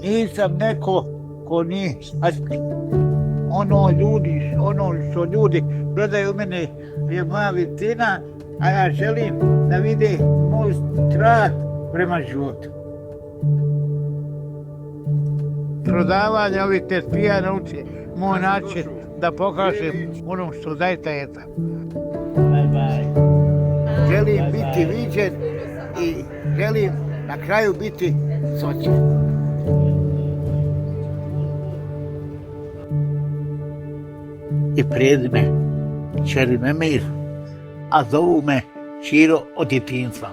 Nisam neko ko nije, ono što ljudi gledaju mene je moja vitrina, a ja želim da vide moj trag prema životu. Prodavanje ovih tespija nauči moj način da pokažem ono što zaista jesam. Želim biti viđen i želim na kraju biti soćen. I prezime Čeri Memir, a zovu me Čiro od djetinjstva.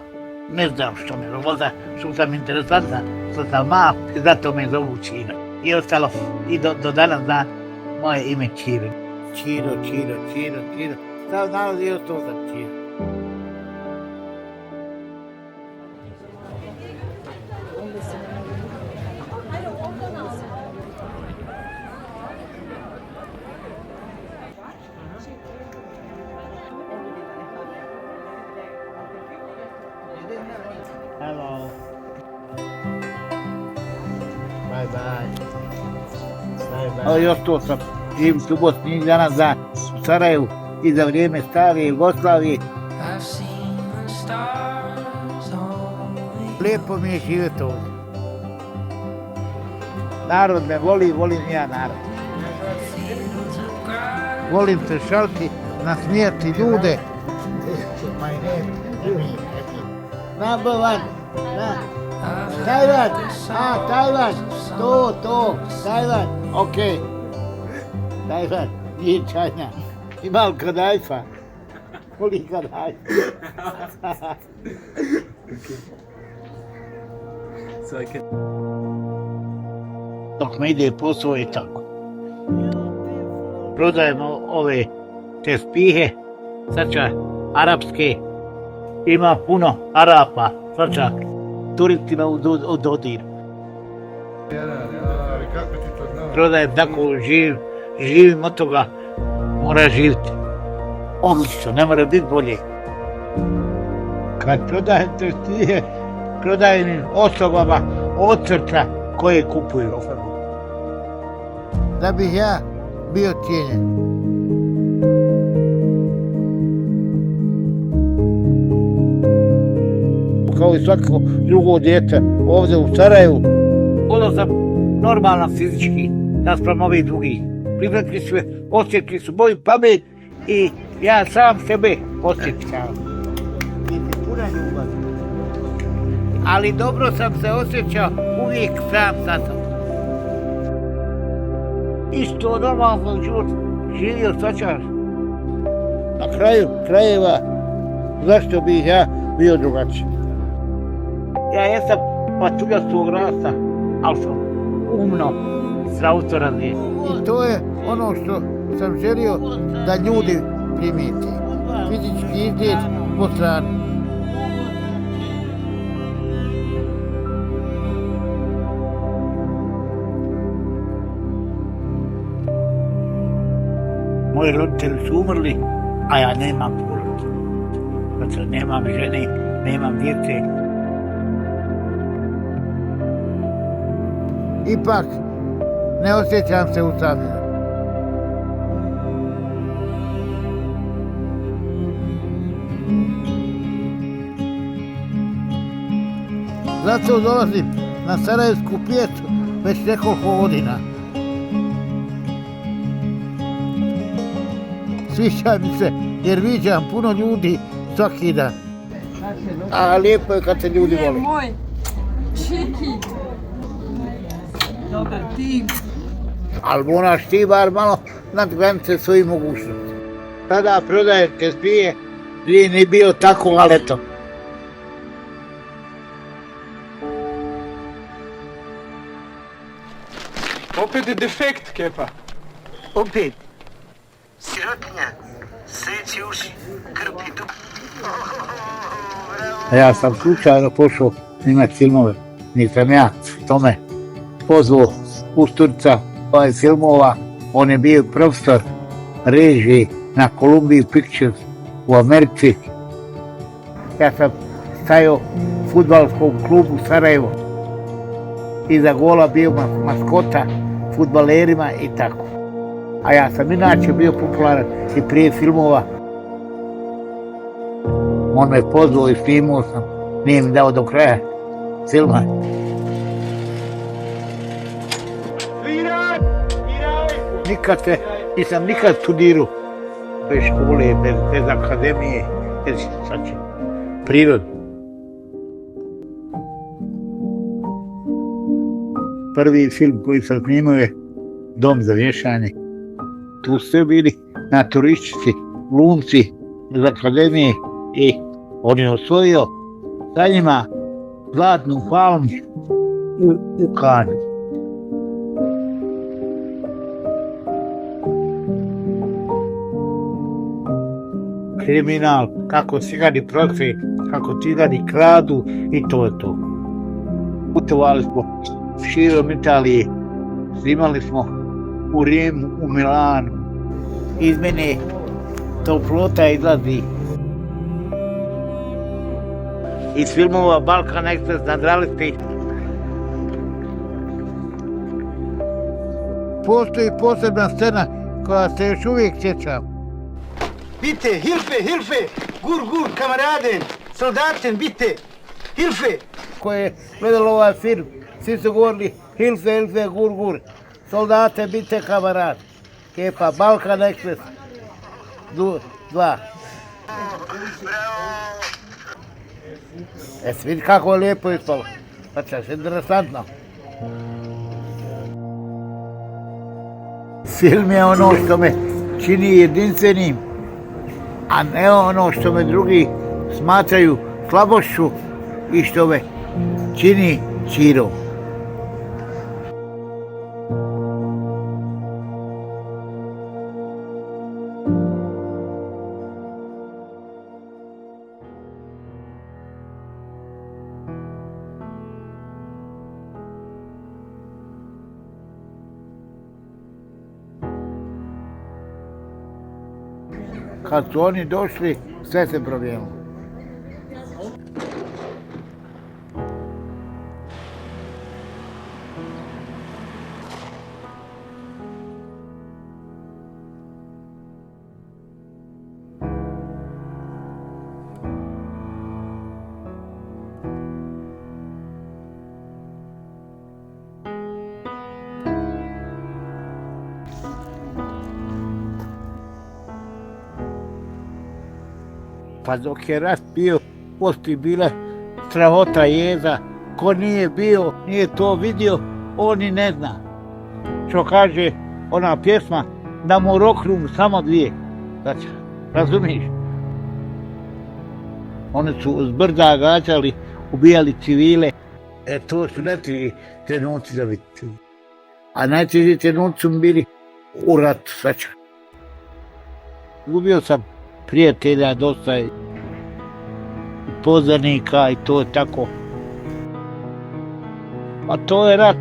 Ne znam što me zovu, što sam interesantna, što sam mal i zato me zovu Čiro. I ostalo, i do danas zna moje ime Čiro. Čiro. Stav narod je ostao za Čiro. Hello. Bye. Još to sam, živim subotnjih dana za Sarajevu i za vrijeme stare Jugoslavije. Lijepo mi je živjeti ovdje. Narod me voli, volim ja narod. Volim se šaliti, nasmijati ljude. Number one. Tajvan. Tajvan. Tajvan. Okay. Tajvan. Nije China. Imam Kadajfa. Voli Kadajfa. Dok me ide posao je tako. Prodajemo ove tespihe, sača arapske. Ima puno Arapa, sača turistima u dodiru. Prodajem tako, živim od toga, mora živjeti. Odlično, ne mora biti bolje. Kad prodajem tespihe, prodajem osobama od srca koje kupuju. Da bih ja bio cijenjen. Kao i svako drugo dijete ovdje u Sarajevu. Ono sam normalna fizički, naspram ovih drugih. Prihvatili su me, osjetili su moju pamet i ja sam sebe osjećam. Puna ljubav. Ali dobro sam se osjećao uvijek sam sa sobom. Isto normalno život živio svačar. Na kraju krajeva, zašto bih ja bio drugačiji? Ja jesam patuljastog rasta, ali sam umno, zdravstvo razvijen. I to je ono što sam želio da ljudi primijete. Fizički izgled po strani. Moji roditelji su umrli, a ja nemam porodicu. Znači, nemam žene, nemam djece. Ipak, ne osjećam se usamljen. Zato dolazim na Sarajevsku pijecu već nekoliko godina. Sviđa mi se jer viđam puno ljudi svaki dan. A lijepo je kad se ljudi voli. Moj, Čiki. Dobar tim. Ali moraš ti bar malo nadgranice svojih mogućnosti. Tada prodajem tespije, nije ni bio tako, ali eto. Opet je defekt, Kepa. Opet. Sirotinja, seći uši, krpi tu. Ja sam slučajno pošao snimati filmove. Nisam ja tome pozvao Usturica filmova. On je bio profesor režije na Columbia Pictures u Americi. Ja sam stajao u fudbalskom klubu Sarajevo. iza gola bio maskota fudbalerima i tako. A ja sam inače bio popularan i prije filmova. On me pozvao i snimao sam, nije mi dao do kraja filma. Nisam nikad studirao bez škole, bez akademije, bez prirod. Prvi film koji sam snimao je Dom za vješanje. Tu su sve bili naturistici, glumci iz akademije i on je osvojio sa njima zlatnu palmu u Kanju. Kriminal, kako cigani profi, kako cigani kradu i to je to. Putovali smo širom Italije, snimali smo u Rimu, u Milanu. Iz mene toplota izlazi. Iz filmova Balkan Express, Nadralisti. Postoji posebna scena koja se još uvijek sjećam. Bitte, Hilfe! Gur, Kameraden! Soldaten, bitte! Hilfe! Ko je gledalo ovaj film, svi su govorili Hilfe, gur. Soldate, bitte, kamarad. Kepa, Balkan Express. 2. Vidi kako je lijepo ispalo. Znači, interesantno. Film je ono što me čini jedinstvenim, a ne ono što me drugi smatraju slabošću i što me čini čirom. Kad su oni došli, sve se promijenilo. Pa dok je rat bio, postoji bila strahota jeza. Ko nije bio, nije to vidio, on i ne zna. Što kaže ona pjesma, da mu roknu samo dvije. Znači, razumiješ? Oni su s brda gađali, ubijali civile. To su najteži trenuci za vidjeti. A najteži trenuci su bili u ratu, svačan. Gubio sam prijatelja, dosta poznanika i to je tako. A to je rat.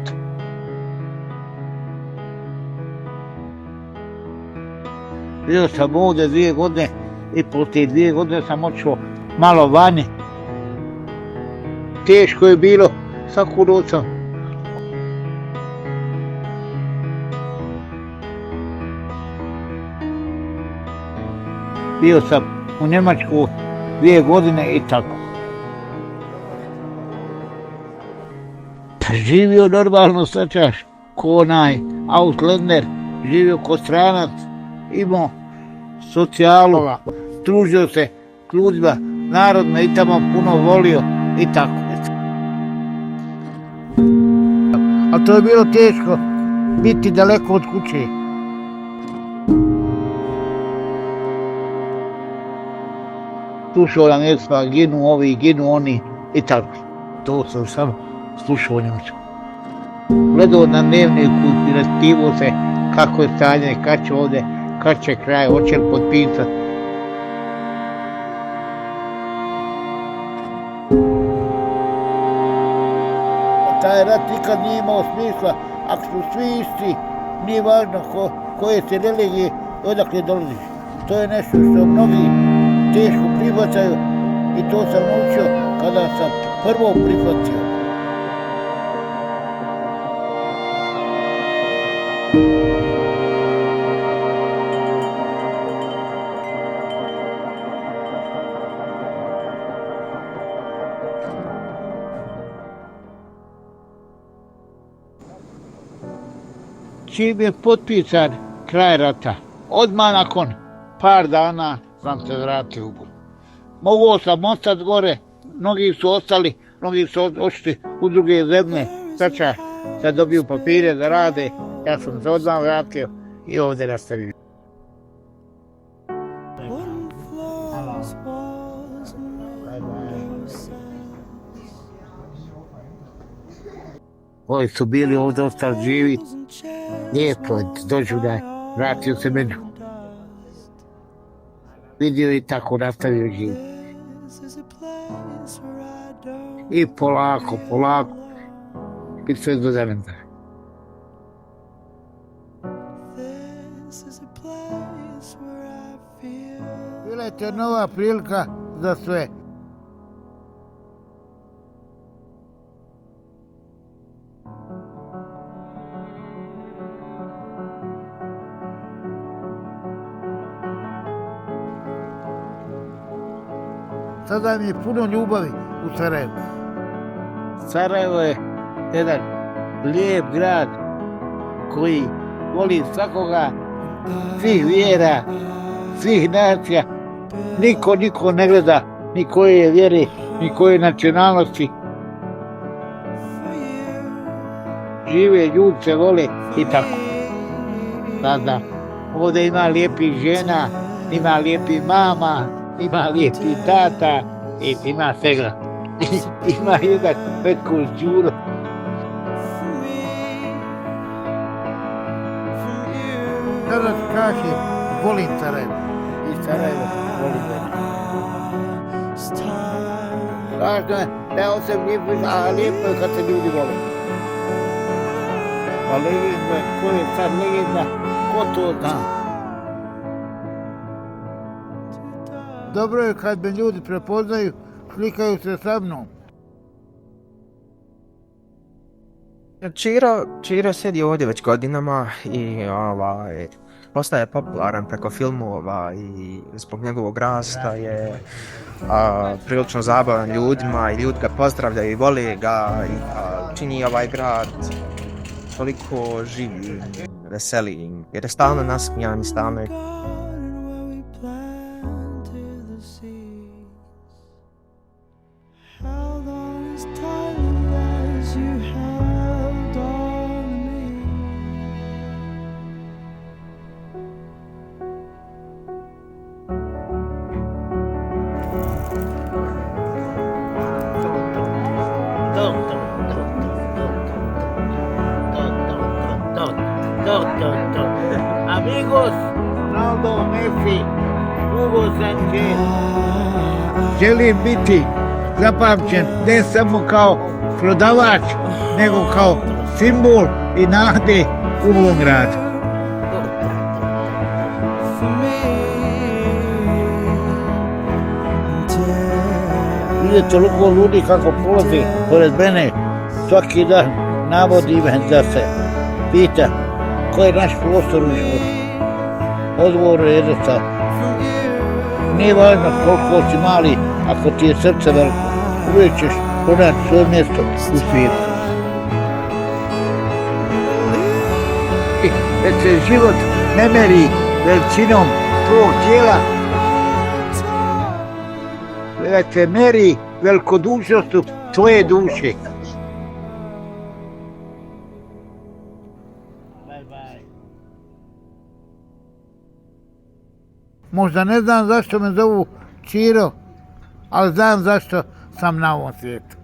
Bio sam ovdje 2 godine i poslije 2 godine sam otišao malo vani. Teško je bilo, svaku noć sam. Bio sam u Njemačku 2 godine i tako. Živio normalno, srećaš, ko onaj Ausländer, živio ko stranac, imao socijalu, družio se s ljudima, narod me i tamo puno volio i tako. A to je bilo teško, biti daleko od kuće. Slušao Njemačka, ginu ovi, ginu oni i tako. To sam samo slušao Njemačku. Gledao na dnevniku i raspitivo se kako je stanje, kad će ovdje, kad će kraj, hoće li potpisati. Taj rat nikad nije imao smisla, ako su svi isti, nije važno koje se religije i odakle dolaziš. To je nešto što mnogi teško prihvaćaju i to sam naučio kada sam prvo prihvatio. čim je potpisan kraj rata, odmah nakon par dana sam se vratio u Bosnu. Mogao sam ostati gore, mnogi su ostali, mnogi su ošli u druge zemlje, sača da dobiju papire da rade, ja sam se odmah vratio i ovdje nastavio. Koji su bili ovdje ostali živi, lijepo doživljaj, vratio se među. Vidio i tako nastavio živjeti. I polako, i sve do danas. Bila je to nova prilika za sve. Sada mi je puno ljubavi u Sarajevu. Sarajevo je jedan lijep grad koji voli svakoga, svih vjera, svih nacija. Niko ne gleda ni koje je vjere, ni koje nacionalnosti. Žive, ljudi se vole i tako. Sada, ovdje ima lijepih žena, ima lijepih mama, ima lijepi tata i ima svega. Ima jedan Petko Đuro. Kada kaže, volim Sarajevo. I Sarajevo volim mene. Važno je da je osam lijepo, a lijepo je kad se ljudi vole. A legenda, ko je sad legenda, ko to zna? Dobro je kad me ljudi prepoznaju, slikaju se sa mnom. Čiro sjedi ovdje već godinama i postaje popularan preko filmova i zbog njegovog rasta je prilično zabavan ljudima i ljudi ga pozdravljaju i vole ga i čini ovaj grad toliko živim, veselim jer je stalno nasmijan i stalno je Amigos, Ronaldo, Messi, Hugo Sanchez. Želim biti zapamćen ne samo kao prodavač, nego kao simbol i nade u ovom gradu. Vidite toliko ljudi kako prolazi pored mene, svaki dan navodi me da se pita ko je naš prostor u životu. Odgovor je jednostavan. Nije važno koliko si mali, ako ti je srce veliko, uvijek ćeš pronaći svoje mjesto u svijetu. Jer se život ne meri veličinom tvojeg tijela, već se meri velikodušnostu tvoje duše. Možda ne znam zašto me zovu Čiro, ali znam zašto sam na ovom svijetu.